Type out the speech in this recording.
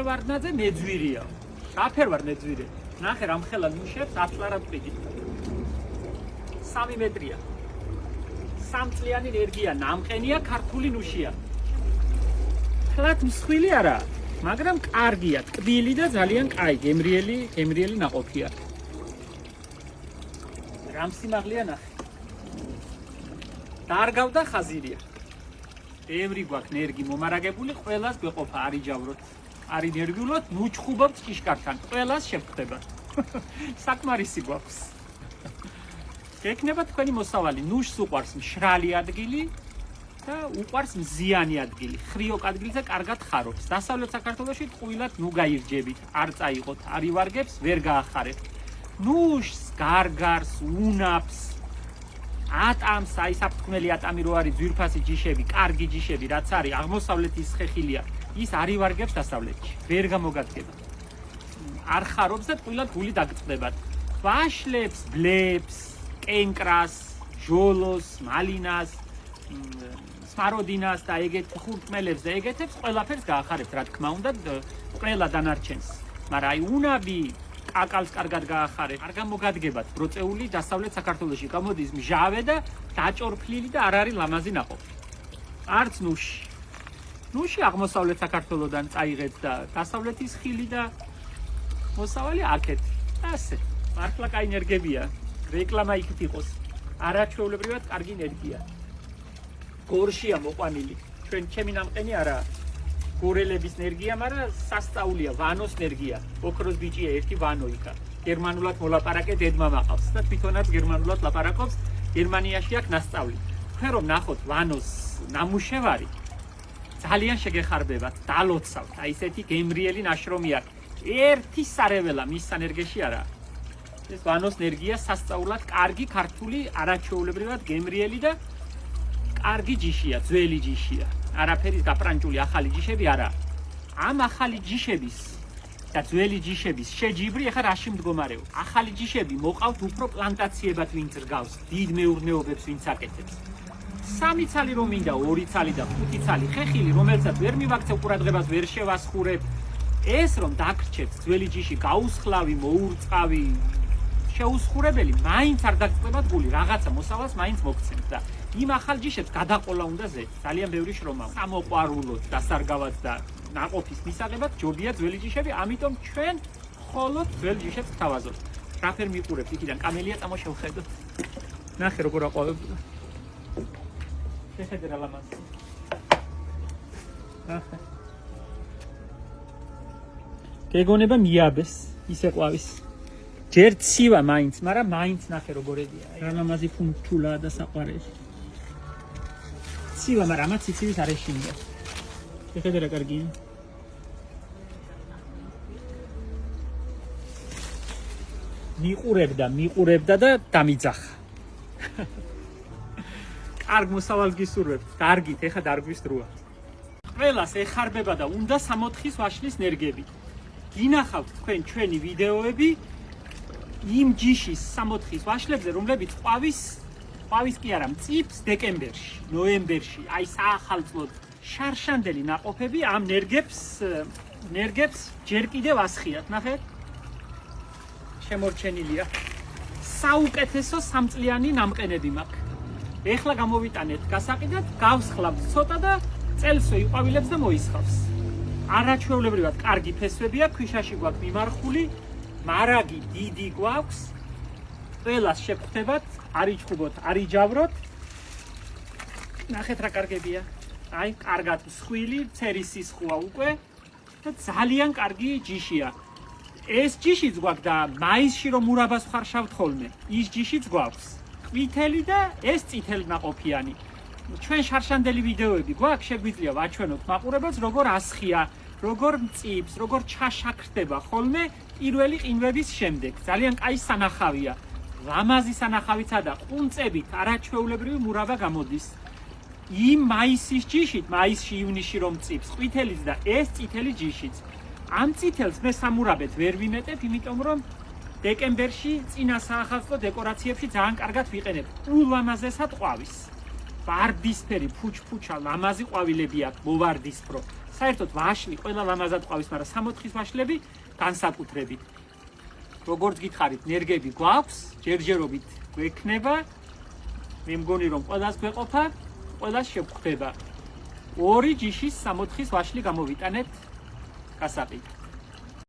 ვარდნაძე მეძვირია. რაფერ ვარ მეძვირე? ნახე რამხელა ნიშებს ათლარად ვყიდი. 3 მეტრია. 3 წლიანი ენერგია, ნამყენია, ქართული ნუშია. ხლათ მსხვილი არა, მაგრამ კარგია, ტკბილი და ძალიან კაი, გემრიელი ნაყოფია. რამ სიმაღლეა ნახე. დარგავდა ხაზირია. ბევრი გვაქვს ნერგი მომარაგებული, ყველას გვეყოფა არ იჯავროთ. არ ინერგიულოთ, ნუჩხუბობთ ჭიშკართან, ყველას შევხვდება. საკმარისი გვაქვს. გექნება თქვენი მოსავალი, ნუშს უყვარს მშრალი ადგილი და უყვარს მზიანი ადგილი. ხრიოკ ადგილზე კარგად ხარობს. დასავლეთ საქართველოში ტყუილად ნუ გაირჯებით, არ წაიღოთ, არ ივარგებს, ვერ გაახარებთ. ნუშს, გარგარს, უნაფს, ატამს, აი საფრთხმელი ატამი რო არის, ძვირფასი ჯიშები, კარგი ჯიშები, რაც არის, აღმოსავლეთის ხეხილია, ის არ ივარგებს დასავლეთში, ვერ გამოგადგება. არ ხარობს და ტყუილად გული დაგწყდებათ. ვაშლებს, ბლებს, კენკრას, ჟოლოს, მალინას, სმაროდინას და ეგეთ ხურტმელებს და ეგეთებს ყველაფერს გაახარებთ, რა თქმა უნდა, ყველა დანარჩენს. მაგრამ აი უნაბი კაკალს კარგად გაახარეთ, არ გამოგადგებათ ბროწეული დასავლეთ საქართველოში. გამოდის მჟავე და დაჭორფლილი და არ არის ლამაზი ნაყოფი. არც ნუში. ნუში აღმოსავლეთ საქართველოდან წაიღეთ და დასავლეთის ხილი და მოსავალი აქეთ. ასე. მართლა კაი ენერგებია. რეკლამა იქით იყოს. არაჩვეულებრივად კარგი ენერგია. გორშია მოყვანილი. ჩვენ ჩემი ნამყენი არა. გორელების ენერგია, მაგრამ სასწაულია, ვანოს ენერგია. ოქროს ბიჭია ერთი ვანო იქა. გერმანულად მოლაპარაკე დედმა მაყავს და თვითონაც გერმანულად ლაპარაკობს. გერმანიაში აქვს ნასწავლი. თქვენ რომ ნახოთ ვანოს ნამუშევარი, ძალიან შეგეხარებათ, დალოცავთ. აი ესეთი გემრიელი ნაშრომი აქვს. ერთი სარეველა მის ენერგიაში არა. ეს ვანოს ენერგია სასწაულად კარგი ქართული არაჩვეულებრივად გემრიელი და კარგი ჯიშია, ძველი ჯიშია. არაფერის გაპრანჭული ახალი ჯიშები არა. ამ ახალი ჯიშების და ძველი ჯიშების შეჯიბრი ახლა რაში მდგომარეობს? ახალი ჯიშები მოყავთ უფრო პლანტაციებად ვინც რგავს, დიდ მეურნეობებს ვინც აკეთებს. 3 ცალი რომ მინდა, 2 ცალი და 5 ცალი ხეხილი, რომელსაც ვერ მივაქცევ ყურადღებას, ვერ შევასხურებ. ეს რომ დაგრჩეთ ძველი ჯიში, გაუსხლავი, მოურწყავი, შეუსხურებელი, მაინც არ დაგწყდებათ გული, რაღაცა მოსავალს მაინც მოგცემთ და იმ ახალ ჯიშებს გადაყოლა უნდა ზეთ. ძალიან ბევრი შრომა. სამოყვარულოდ, დასარგავად და ნაყოფის მისაღებად ჯობია ძველი ჯიშები, ამიტომ ჩვენ მხოლოდ ძველ ჯიშებს გთავაზობთ. რაფერ მიყურებთ იქიდან კამელია წამოშევხედოთ. ნახე როგორ აყვავებდა. შეხედე რა ლამაზი. ნახე. გეგონება მიაბეს, ისე ყვავის. ჯერ ცივა მაინც, მაგრამ მაინც ნახე როგორედია. რა ლამაზი ფუნჩულაა და საყვარელი. ცივა, მაგრამ ამაც ცივის არ ეშინია. შეხედე რა კარგია. მიყურებდა და დამიძახა. კარგ მოსავალს გისურვებთ, დარგით, ეხა დარგვის დროა. ყველას ეხარბება და უნდა 64-ის ვაშლის ენერგები. გინახავთ თქვენ ჩვენი ვიდეოები იმ ჯიშის 64-ის ვაშლებზე, რომლებიც ყვავის კი არა, მწიფს დეკემბერში, ნოემბერში, აი საახალწლოდ შარშანდელი ნაყოფები ამ ნერგებს ჯერ კიდევ ასხიათ, ნახეთ? შემორჩენილია. საუკეთესო 3 წლიანი ნამყენები მაქვს. ეხლა გამოვიტანეთ გასაყიდად, გავსხლავთ ცოტა და წელსვე იყვავილებს და მოისხავს. არაჩვეულებრივად კარგი ფესვებია, ქვიშაში გვაქვს მიმარხული, მარაგი დიდი გვაქვს. ყველას შეგხვდებათ, არ იჩხუბოთ, არ იჯავროთ. ნახეთ რა კარგებია. აი, კარგად მსხვილი, ცერისის ხუა უკვე და ძალიან კარგი ჯიშია. ეს ჯიშიც გვაქვს და მაისში რომ ურაბას ვხარშავთ ხოლმე, ის ჯიშიც გვაქვს. ყვითელი და ეს წითელი ნაყოფიანი. ჩვენ შარშანდელი ვიდეოები გვაქვს, შეგვიძლია ვაჩვენოთ მაყურებელს, როგორ ასხია, როგორ მწიფს, როგორ ჩაშაქრდება ხოლმე პირველი ყინვების შემდეგ. ძალიან კაი სანახავია. ლამაზი სანახავითა და ყუნწებით არაჩვეულებრივი მურაბა გამოდის. იმ მაისის ჯიშით, მაისში, ივნისში რომ მწიფს, ყვითელიც და ეს წითელი ჯიშიც. ამ წითელს მე სამურაბეთ ვერ ვიმეტებ, იმიტომ რომ დეკემბერში წინა საახალწლო დეკორაციებში ძალიან კარგად ვიყენებ. ულამაზესად ყვავის. ვარდისფერი, ფუჩფუჩა, ლამაზი ყვავილები აქვს, მოვარდისფრო. საერთოდ ვაშლი ყველა ლამაზად ყავს, მაგრამ 64-ის ვაშლები განსაკუთრებით. როგორც გითხარით, ნერგები გვაქვს, ჯერჯერობით გვექნება. მე მგონი რომ ყველას გვეყოფა, ყველას შევხვდება. 2 ჯიშის 64-ის ვაშლი გამოვიტანეთ გასაყიდად.